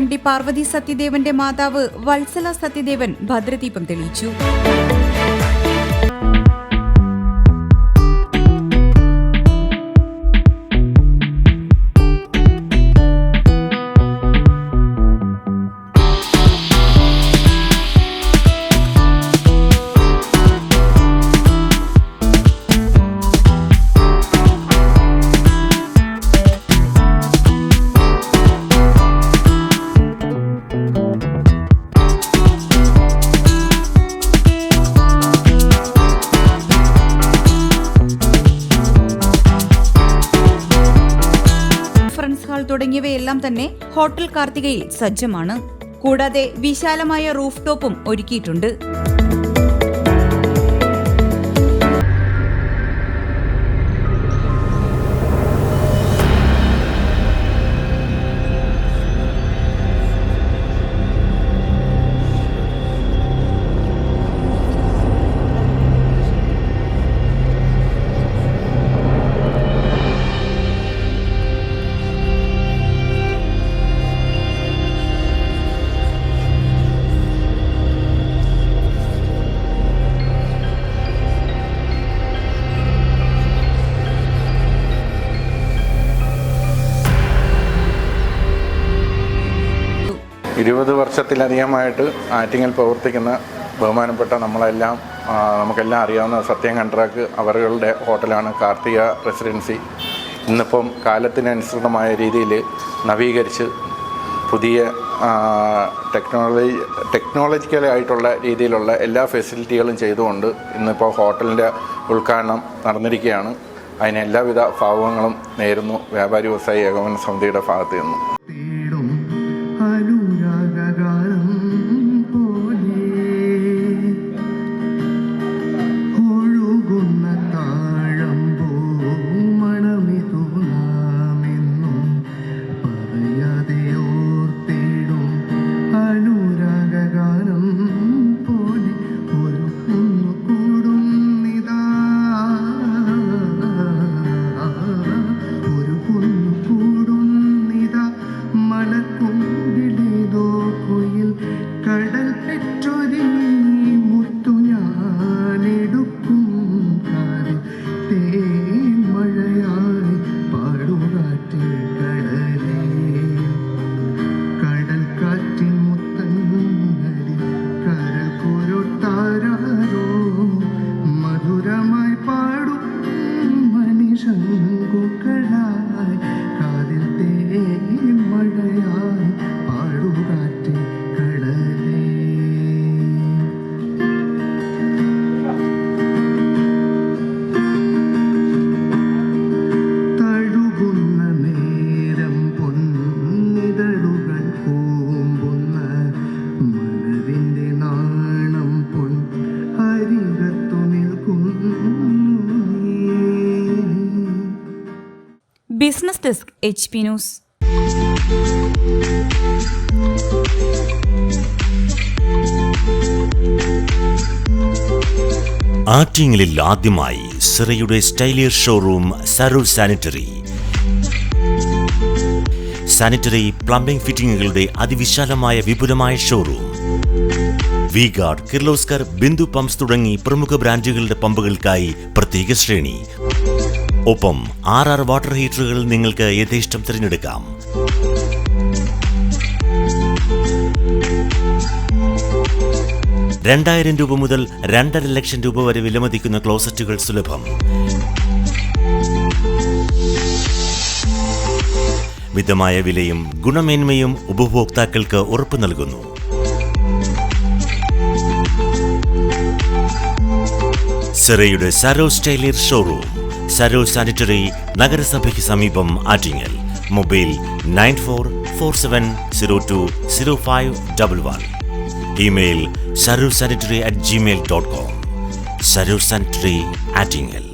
MD Parvathi സത്യദേവന്റെ മാതാവ് വത്സല സത്യദേവൻ ഭദ്രദീപം തെളിയിച്ചു. ഹാൾ തുടങ്ങിയവയെല്ലാം തന്നെ ഹോട്ടൽ കാർത്തികയിൽ സജ്ജമാണ്. കൂടാതെ വിശാലമായ റൂഫ് ടോപ്പും ഒരുക്കിയിട്ടുണ്ട്. ഇരുപത് വർഷത്തിലധികമായിട്ട് ആറ്റിങ്ങൽ പ്രവർത്തിക്കുന്ന ബഹുമാനപ്പെട്ട നമുക്കെല്ലാം അറിയാവുന്ന സത്യം കൺട്രാക്ട് അവരുടെ ഹോട്ടലാണ് കാർത്തിക റെസിഡൻസി. ഇന്നിപ്പം കാലത്തിനനുസൃതമായ രീതിയിൽ നവീകരിച്ച് പുതിയ ടെക്നോളജിക്കലായിട്ടുള്ള രീതിയിലുള്ള എല്ലാ ഫെസിലിറ്റികളും ചെയ്തുകൊണ്ട് ഇന്നിപ്പോൾ ഹോട്ടലിൻ്റെ ഉദ്ഘാടനം നടന്നിരിക്കുകയാണ്. അതിന് എല്ലാവിധ ഭാവുകങ്ങളും നേരുന്നു വ്യാപാരി വ്യവസായി ഏകോപന സമിതിയുടെ ഭാഗത്ത് നിന്നും. Business desk HP news. ആറ്റിങ്ങലിൽ ആദ്യമായി സിറയുടെ സ്റ്റൈലിയർ ഷോറൂം സരൂർ സാനിറ്ററി. സാനിറ്ററി പ്ലംബിംഗ് ഫിറ്റിംഗുകളുടെ അതിവിശാലമായ വിപുലമായ showroom. V-Guard, Kirloskar, Bindu pumps തുടങ്ങി പ്രമുഖ ബ്രാൻഡുകളുടെ പമ്പുകൾക്കായി പ്രത്യേക ശ്രേണി. ഒപ്പം 6 വാട്ടർ ഹീറ്ററുകൾ നിങ്ങൾക്ക് യഥേഷ്ടം തിരഞ്ഞെടുക്കാം. ₹2,000 മുതൽ 2.5 ലക്ഷം വരെ വിലമതിക്കുന്ന ക്ലോസറ്റുകൾ സുലഭം. മിതമായ വിലയും ഗുണമേന്മയും ഉപഭോക്താക്കൾക്ക് ഉറപ്പു നൽകുന്നു. സിറയുടെ സരോ സ്റ്റൈലിയർ ഷോറൂം, സരോ സാനിറ്ററി, നഗരസഭയ്ക്ക് സമീപം, Attingal. Mobile 9447020511. Email sarosanitary@gmail.com. Saro sanitary, Attingal.